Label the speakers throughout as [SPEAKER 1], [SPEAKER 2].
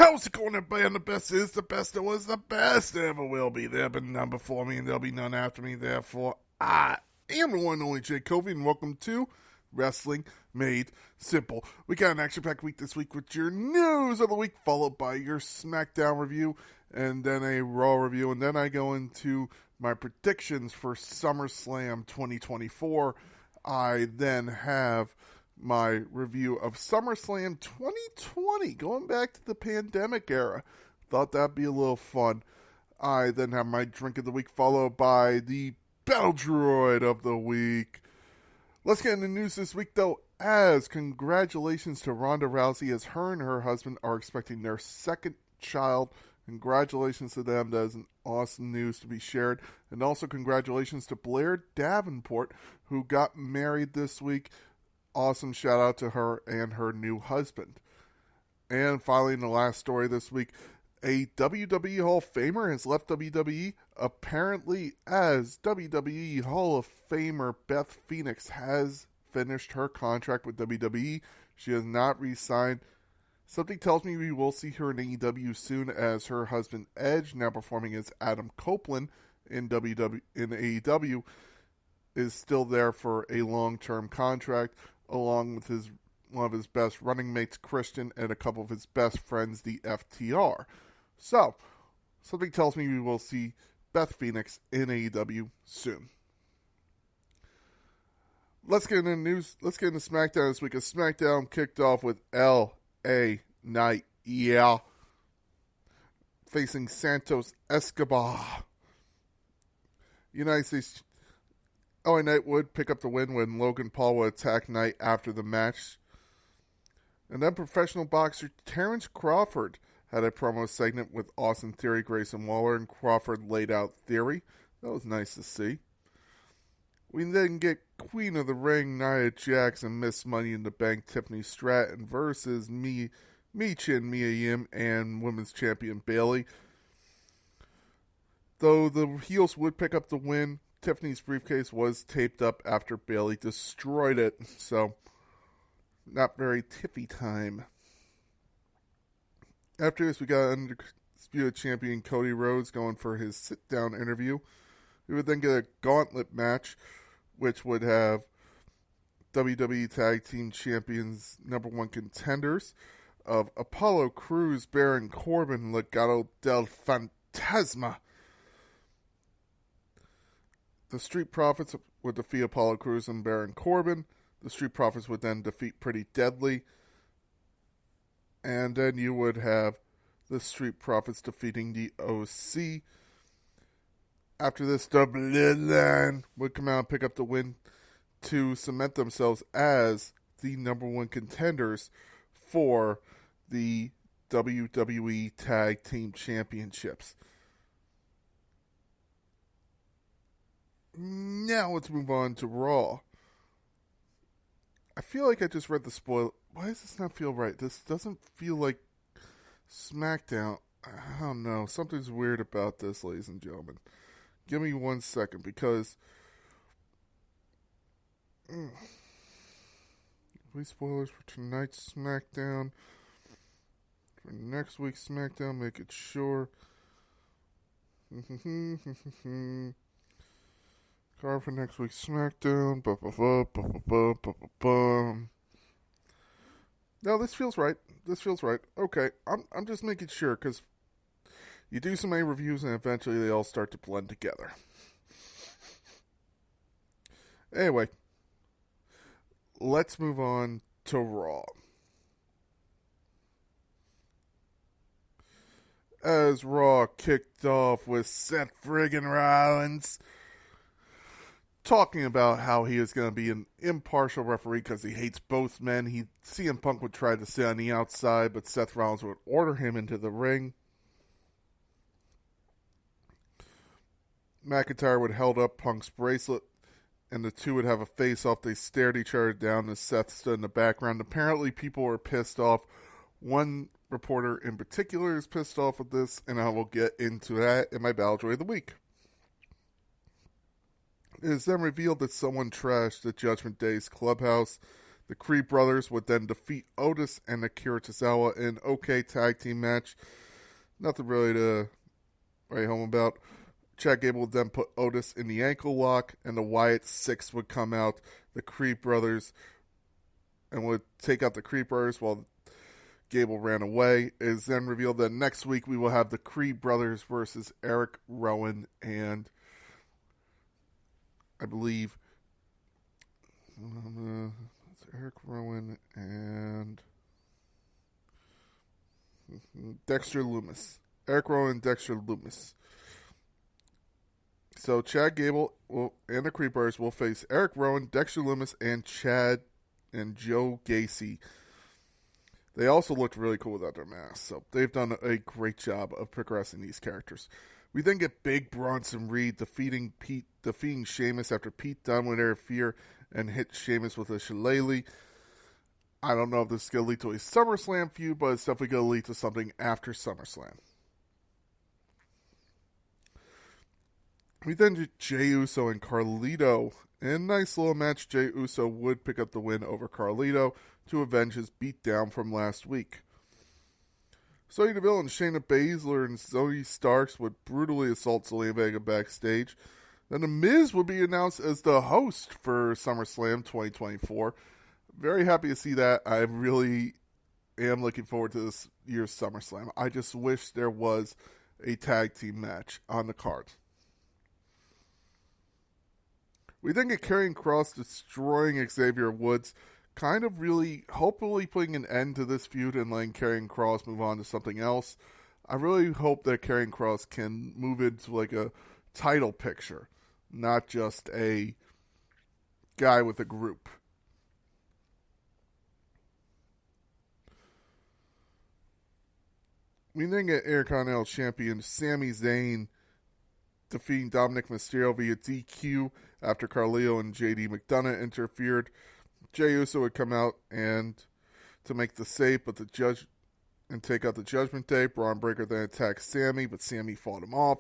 [SPEAKER 1] How's it going, everybody? And the best is the best that was the best that ever will be. There have been none before me, and there'll be none after me. Therefore, I am the one and only Jay Covey, and welcome to Wrestling Made Simple. We got an action-packed week this week with your news of the week, followed by your SmackDown review, and then a Raw review, and then I go into my predictions for SummerSlam 2024. I then have my review of SummerSlam 2020, going back to the pandemic era. Thought that'd be a little fun. I then have my drink of the week, followed by the Battle Droid of the week. Let's get into news this week, though, as congratulations to Ronda Rousey, as her and her husband are expecting their second child. Congratulations to them. That is an awesome news to be shared. And also congratulations to Blair Davenport, who got married this week. Awesome shout out to her and her new husband. And finally, in the last story this week, a WWE Hall of Famer has left WWE. Apparently, as WWE Hall of Famer Beth Phoenix has finished her contract with WWE. She has not re-signed. Something tells me we will see her in AEW soon, as her husband Edge, now performing as Adam Copeland in AEW, is still there for a long-term contract, along with one of his best running mates, Christian, and a couple of his best friends, the FTR. So, something tells me we will see Beth Phoenix in AEW soon. Let's get into news. Let's get into SmackDown this week. SmackDown kicked off with L.A. Knight, facing Santos Escobar. United States. LA Knight would pick up the win when Logan Paul would attack Knight after the match. And then professional boxer Terrence Crawford had a promo segment with Austin Theory, Grayson Waller, and Crawford laid out Theory. That was nice to see. We then get Queen of the Ring, Nia Jax, and Miss Money in the Bank, Tiffany Stratton versus Michin, Mia Yim, and Women's Champion Bayley. Though the heels would pick up the win, Tiffany's briefcase was taped up after Bayley destroyed it, so not very Tiffy time. After this, we got Undisputed Champion Cody Rhodes going for his sit-down interview. We would then get a gauntlet match, which would have WWE Tag Team Champions #1 contenders of Apollo Crews, Baron Corbin, Legado del Fantasma. The Street Profits would defeat Apollo Crews and Baron Corbin. The Street Profits would then defeat Pretty Deadly. And then you would have the Street Profits defeating the OC. After this, the Bloodline would come out and pick up the win to cement themselves as the #1 contenders for the WWE Tag Team Championships. Now let's move on to Raw. I feel like I just read the spoiler. Why does this not feel right? This doesn't feel like SmackDown. I don't know. Something's weird about this, ladies and gentlemen. Give me 1 second, because please spoilers for tonight's SmackDown. For next week's SmackDown, make it sure. Car for next week's SmackDown. No, this feels right. Okay, I'm just making sure, because you do so many reviews and eventually they all start to blend together. Anyway, let's move on to Raw. As Raw kicked off with Seth friggin' Rollins talking about how he is going to be an impartial referee because he hates both men. CM Punk would try to sit on the outside, but Seth Rollins would order him into the ring. McIntyre would held up Punk's bracelet, and the two would have a face-off. They stared each other down as Seth stood in the background. Apparently, people were pissed off. One reporter in particular is pissed off with this, and I will get into that in my Battle Droid of the Week. It is then revealed that someone trashed the Judgment Day's clubhouse. The Creed brothers would then defeat Otis and Akira Tozawa in an okay tag team match. Nothing really to write home about. Chad Gable would then put Otis in the ankle lock, and the Wyatt Six would come out, the Creed brothers, and would take out the Creed brothers while Gable ran away. It is then revealed that next week we will have the Creed brothers versus Eric Rowan and I believe it's Eric Rowan and Dexter Lumis. Eric Rowan and Dexter Lumis. So Chad Gable and the Creed brothers will face Eric Rowan, Dexter Lumis, and Chad and Joe Gacy. They also looked really cool without their masks, so they've done a great job of progressing these characters. We then get Big Bronson Reed defeating Sheamus after Pete Dunne would interfere and hit Sheamus with a shillelagh. I don't know if this is going to lead to a SummerSlam feud, but it's definitely going to lead to something after SummerSlam. We then get Jey Uso and Carlito. In a nice little match, Jey Uso would pick up the win over Carlito to avenge his beatdown from last week. Sonya Deville and Shayna Baszler and Zoe Starks would brutally assault Zelina Vega backstage. Then The Miz would be announced as the host for SummerSlam 2024. Very happy to see that. I really am looking forward to this year's SummerSlam. I just wish there was a tag team match on the card. We then get Karrion Kross destroying Xavier Woods, kind of really, hopefully putting an end to this feud and letting Karrion Kross move on to something else. I really hope that Karrion Kross can move into like a title picture, not just a guy with a group. We then get Intercontinental Champion Sami Zayn defeating Dominic Mysterio via DQ after Carlito and JD McDonough interfered. Jey Uso would come out and to make the save, but and take out the Judgment Day. Braun Breaker then attacked Sammy, but Sammy fought him off.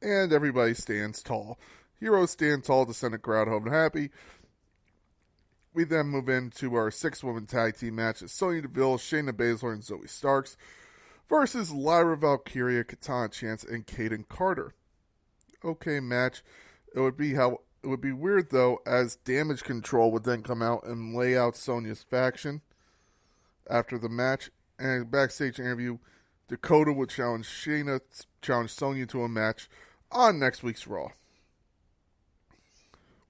[SPEAKER 1] And everybody stands tall. Heroes stand tall to send a crowd home happy. We then move into our 6-woman tag team match. Sonya Deville, Shayna Baszler, and Zoe Starks versus Lyra Valkyria, Katana Chance, and Kaden Carter. Okay match. It would be weird though, as Damage Control would then come out and lay out Sonya's faction after the match. And in a backstage interview, Dakota would challenge Sonya to a match on next week's Raw.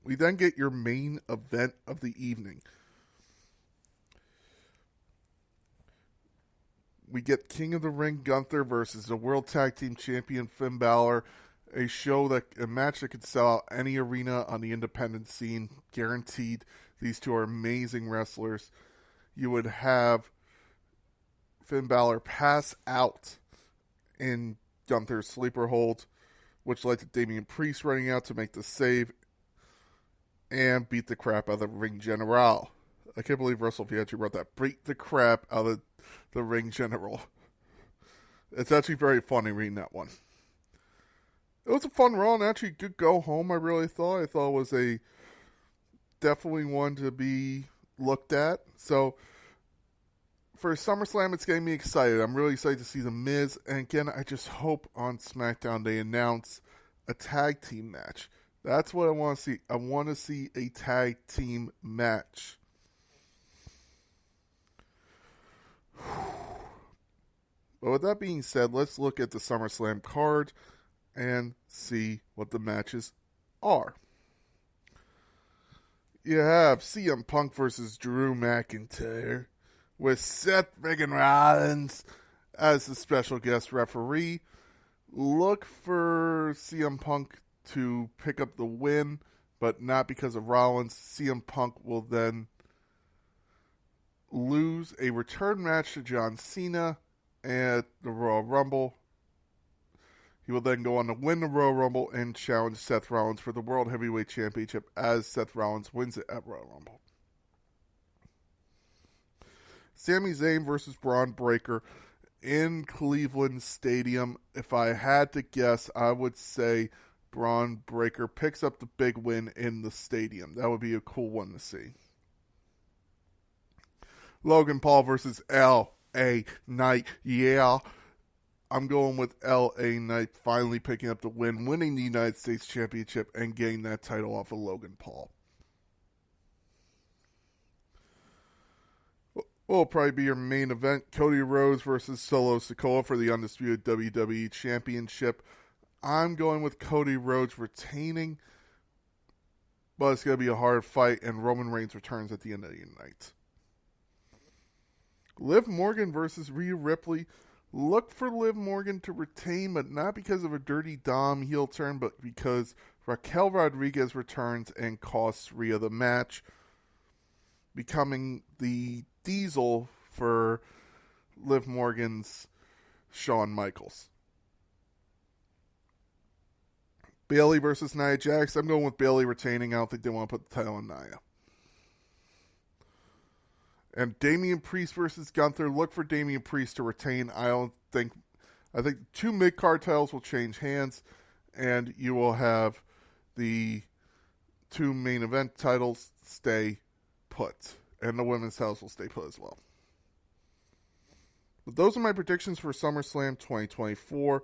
[SPEAKER 1] We then get your main event of the evening. We get King of the Ring Gunther versus the World Tag Team Champion Finn Balor. A match that could sell out any arena on the independent scene, guaranteed. These two are amazing wrestlers. You would have Finn Balor pass out in Gunther's sleeper hold, which led to Damian Priest running out to make the save and beat the crap out of the Ring General. I can't believe Russell actually wrote that. Beat the crap out of the Ring General. It's actually very funny reading that one. It was a fun run. Actually, good go home, I really thought. I thought it was definitely one to be looked at. So, for SummerSlam, it's getting me excited. I'm really excited to see The Miz. And again, I just hope on SmackDown they announce a tag team match. That's what I want to see. I want to see a tag team match. But with that being said, let's look at the SummerSlam card and see what the matches are. You have CM Punk versus Drew McIntyre with Seth friggin' Rollins as the special guest referee. Look for CM Punk to pick up the win, but not because of Rollins. CM Punk will then lose a return match to John Cena at the Royal Rumble. He will then go on to win the Royal Rumble and challenge Seth Rollins for the World Heavyweight Championship as Seth Rollins wins it at Royal Rumble. Sami Zayn versus Braun Breaker in Cleveland Stadium. If I had to guess, I would say Braun Breaker picks up the big win in the stadium. That would be a cool one to see. Logan Paul versus L.A. Knight. Yeah, I'm going with L.A. Knight finally picking up the win, winning the United States Championship, and getting that title off of Logan Paul. Will probably be your main event. Cody Rhodes versus Solo Sikoa for the undisputed WWE Championship. I'm going with Cody Rhodes retaining, but it's going to be a hard fight, and Roman Reigns returns at the end of the night. Liv Morgan versus Rhea Ripley. Look for Liv Morgan to retain, but not because of a dirty Dom heel turn, but because Raquel Rodriguez returns and costs Rhea the match, becoming the Diesel for Liv Morgan's Shawn Michaels. Bayley versus Nia Jax. I'm going with Bayley retaining. I don't think they want to put the title on Nia. And Damian Priest versus Gunther. Look for Damian Priest to retain. I think two mid-card titles will change hands, and you will have the two main event titles stay put. And the women's titles will stay put as well. But those are my predictions for SummerSlam 2024.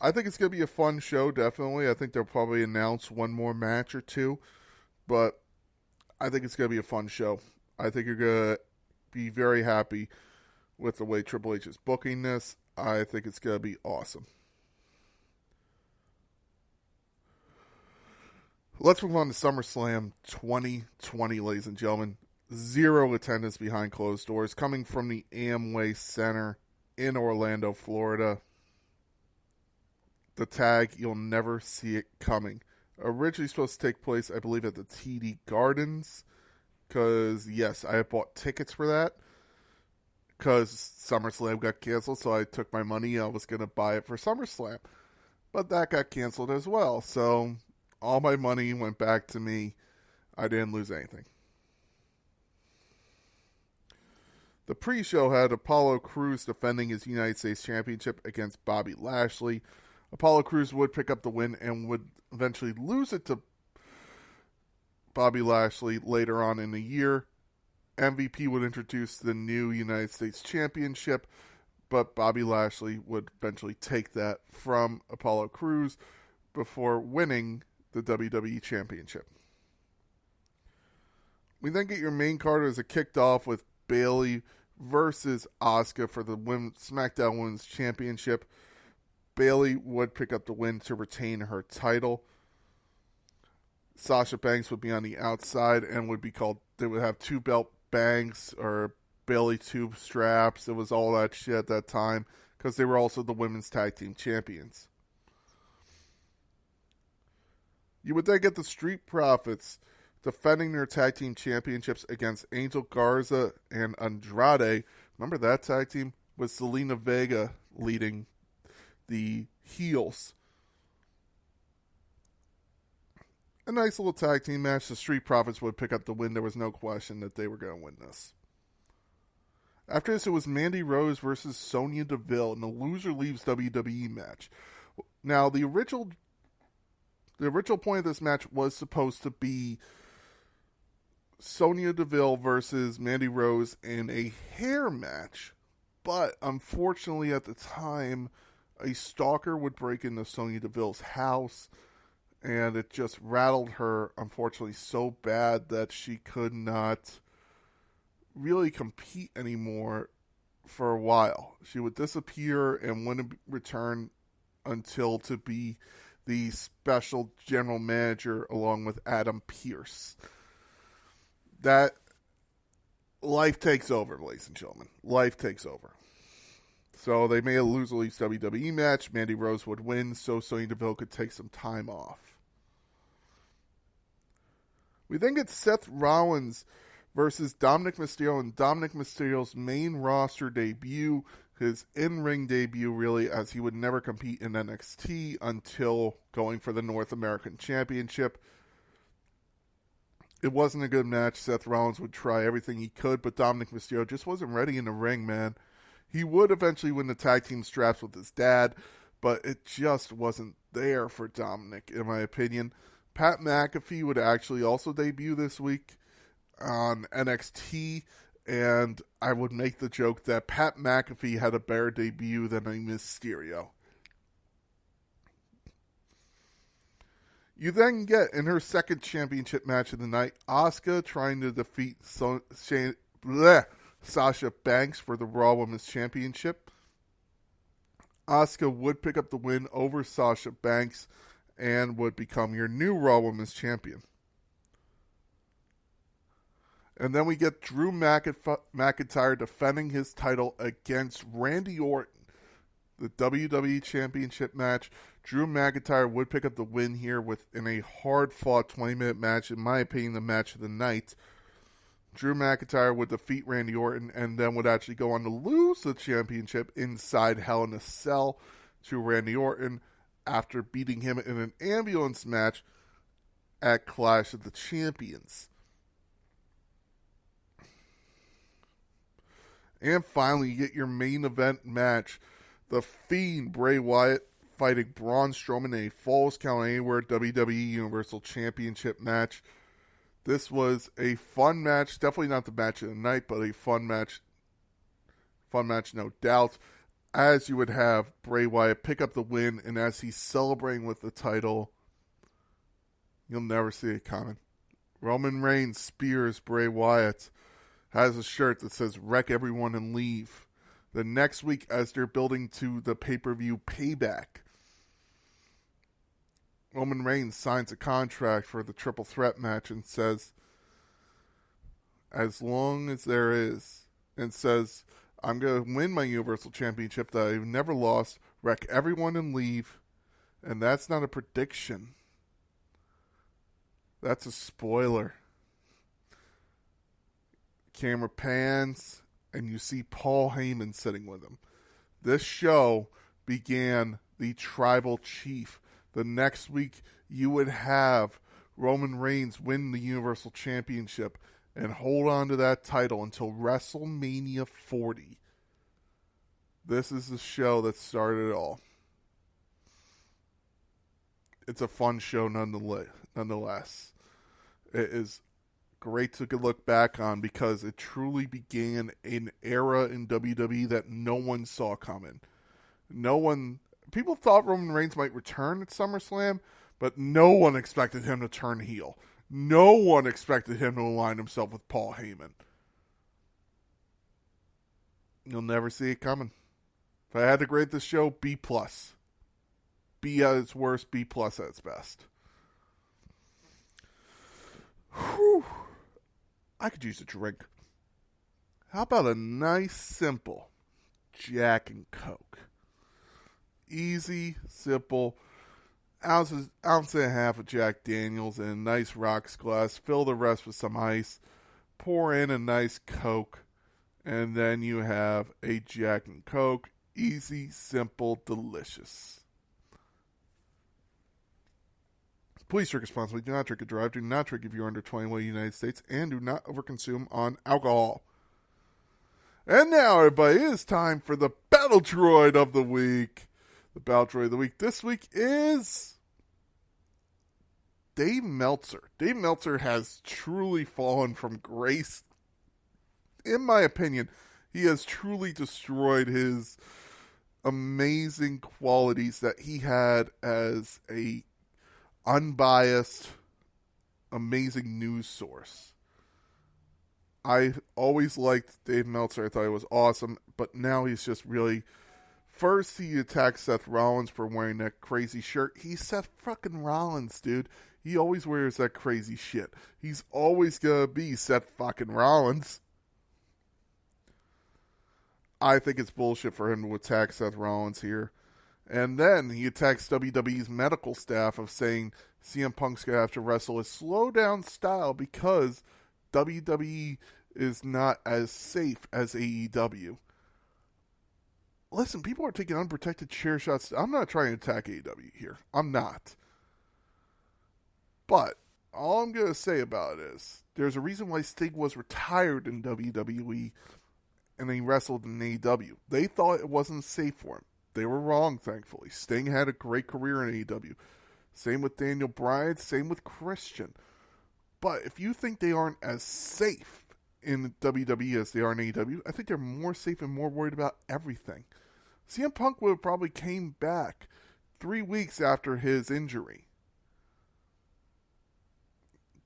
[SPEAKER 1] I think it's going to be a fun show, definitely. I think they'll probably announce one more match or two. But I think it's going to be a fun show. I think you're going to be very happy with the way Triple H is booking this. I think it's going to be awesome. Let's move on to SummerSlam 2020, ladies and gentlemen. 0 attendance behind closed doors, coming from the Amway Center in Orlando, Florida. The tag, you'll never see it coming. Originally supposed to take place, I believe, at the TD Gardens. Because, yes, I had bought tickets for that. Because SummerSlam got canceled, so I took my money. I was going to buy it for SummerSlam. But that got canceled as well. So, all my money went back to me. I didn't lose anything. The pre-show had Apollo Crews defending his United States Championship against Bobby Lashley. Apollo Crews would pick up the win and would eventually lose it to Bobby Lashley later on in the year. MVP would introduce the new United States Championship, but Bobby Lashley would eventually take that from Apollo Crews before winning the WWE Championship. We then get your main card as it kicked off with Bayley versus Asuka for the SmackDown Women's Championship. Bayley would pick up the win to retain her title. Sasha Banks would be on the outside and they would have two belt bangs or Bayley tube straps. It was all that shit at that time because they were also the women's tag team champions. You would then get the Street Profits defending their tag team championships against Angel Garza and Andrade. Remember that tag team? With Zelina Vega leading the heels. A nice little tag team match. The Street Profits would pick up the win. There was no question that they were going to win this. After this, it was Mandy Rose versus Sonya Deville in the loser leaves WWE match. Now, the original point of this match was supposed to be Sonya Deville versus Mandy Rose in a hair match. But unfortunately at the time, a stalker would break into Sonya Deville's house, and it just rattled her, unfortunately, so bad that she could not really compete anymore for a while. She would disappear and wouldn't return until to be the special general manager along with Adam Pearce. That life takes over, ladies and gentlemen. Life takes over. So they made a loser-leaves WWE match. Mandy Rose would win, so Sonya Deville could take some time off. We then get Seth Rollins versus Dominic Mysterio in Dominic Mysterio's main roster debut, his in-ring debut really, as he would never compete in NXT until going for the North American Championship. It wasn't a good match. Seth Rollins would try everything he could, but Dominic Mysterio just wasn't ready in the ring, man. He would eventually win the tag team straps with his dad, but it just wasn't there for Dominic, in my opinion. Pat McAfee would actually also debut this week on NXT, and I would make the joke that Pat McAfee had a better debut than a Mysterio. You then get, in her second championship match of the night, Asuka trying to defeat Sasha Banks for the Raw Women's Championship. Asuka would pick up the win over Sasha Banks and would become your new Raw Women's Champion. And then we get Drew McIntyre defending his title against Randy Orton. The WWE Championship match. Drew McIntyre would pick up the win here in a hard-fought 20-minute match. In my opinion, the match of the night. Drew McIntyre would defeat Randy Orton and then would actually go on to lose the championship inside Hell in a Cell to Randy Orton after beating him in an ambulance match at Clash of the Champions. And finally, you get your main event match. The Fiend, Bray Wyatt, fighting Braun Strowman in a Falls Count Anywhere WWE Universal Championship match. This was a fun match. Definitely not the match of the night, but a fun match. Fun match, no doubt. As you would have Bray Wyatt pick up the win, and as he's celebrating with the title, you'll never see it coming. Roman Reigns spears Bray Wyatt. Has a shirt that says, "Wreck everyone and leave." The next week, as they're building to the pay-per-view Payback, Roman Reigns signs a contract for the triple threat match and says, as long as there is, and says, I'm going to win my Universal Championship that I've never lost, wreck everyone and leave. And that's not a prediction. That's a spoiler. Camera pans, and you see Paul Heyman sitting with him. This show began the Tribal Chief. The next week, you would have Roman Reigns win the Universal Championship and hold on to that title until WrestleMania 40. This is the show that started it all. It's a fun show nonetheless. It is great to look back on because it truly began an era in WWE that no one saw coming. People thought Roman Reigns might return at SummerSlam, but no one expected him to turn heel. No one expected him to align himself with Paul Heyman. You'll never see it coming. If I had to grade this show, B+. B at its worst, B+ at its best. Whew. I could use a drink. How about a nice, simple Jack and Coke? Easy, simple. Ounce and a half of Jack Daniels in a nice rocks glass. Fill the rest with some ice. Pour in a nice Coke. And then you have a Jack and Coke. Easy, simple, delicious. Please drink responsibly. Do not drink and drive. Do not drink if you're under 21 in the United States. And do not overconsume on alcohol. And now, everybody, it is time for the Battle Droid of the Week. The Battle Droid of the Week this week is Dave Meltzer. Dave Meltzer has truly fallen from grace. In my opinion, he has truly destroyed his amazing qualities that he had as a unbiased, amazing news source. I always liked Dave Meltzer. I thought he was awesome, but now he's just really... First, he attacked Seth Rollins for wearing that crazy shirt. He's Seth fucking Rollins, dude. He always wears that crazy shit. He's always gonna be Seth fucking Rollins. I think it's bullshit for him to attack Seth Rollins here. And then he attacks WWE's medical staff of saying CM Punk's going to have to wrestle a slow-down style because WWE is not as safe as AEW. Listen, people are taking unprotected chair shots. I'm not trying to attack AEW here. I'm not. But all I'm going to say about it is there's a reason why Sting was retired in WWE and he wrestled in AEW. They thought it wasn't safe for him. They were wrong, thankfully. Sting had a great career in AEW. Same with Daniel Bryan, same with Christian. But if you think they aren't as safe in WWE as they are in AEW, I think they're more safe and more worried about everything. CM Punk would have probably came back 3 weeks after his injury.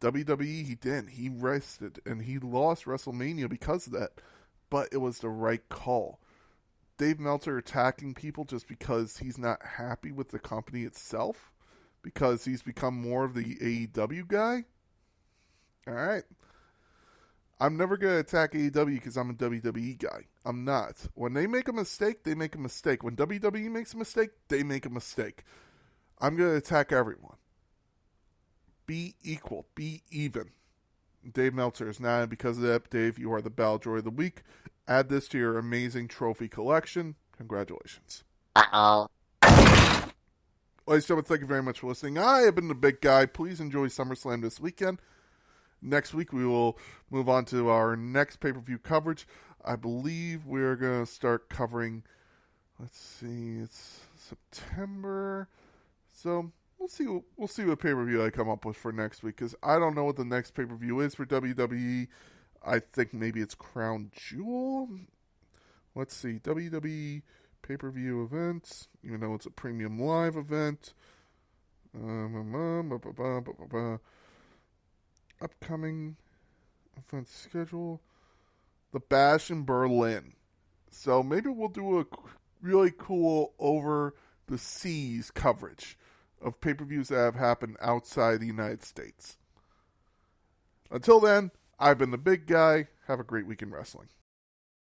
[SPEAKER 1] WWE, he didn't. He rested, and he lost WrestleMania because of that. But it was the right call. Dave Meltzer attacking people just because he's not happy with the company itself, because he's become more of the AEW guy. All right. I'm never going to attack AEW because I'm a WWE guy. I'm not. When they make a mistake, they make a mistake. When WWE makes a mistake, they make a mistake. I'm going to attack everyone. Be equal. Be even. Dave Meltzer is not. Because of that, Dave, you are the Battle Droid of the Week. Add this to your amazing trophy collection. Congratulations.
[SPEAKER 2] Uh-oh.
[SPEAKER 1] Ladies and gentlemen, thank you very much for listening. I have been the Big Guy. Please enjoy SummerSlam this weekend. Next week, we will move on to our next pay-per-view coverage. I believe we're going to start covering, let's see, it's September. So we'll see what pay-per-view I come up with for next week, because I don't know what the next pay-per-view is for WWE. I think maybe it's Crown Jewel. Let's see, WWE pay-per-view events, even though it's a premium live event. Upcoming event schedule. The Bash in Berlin. So maybe we'll do a really cool over the seas coverage of pay-per-views that have happened outside the United States. Until then, I've been the Big Guy. Have a great week in wrestling.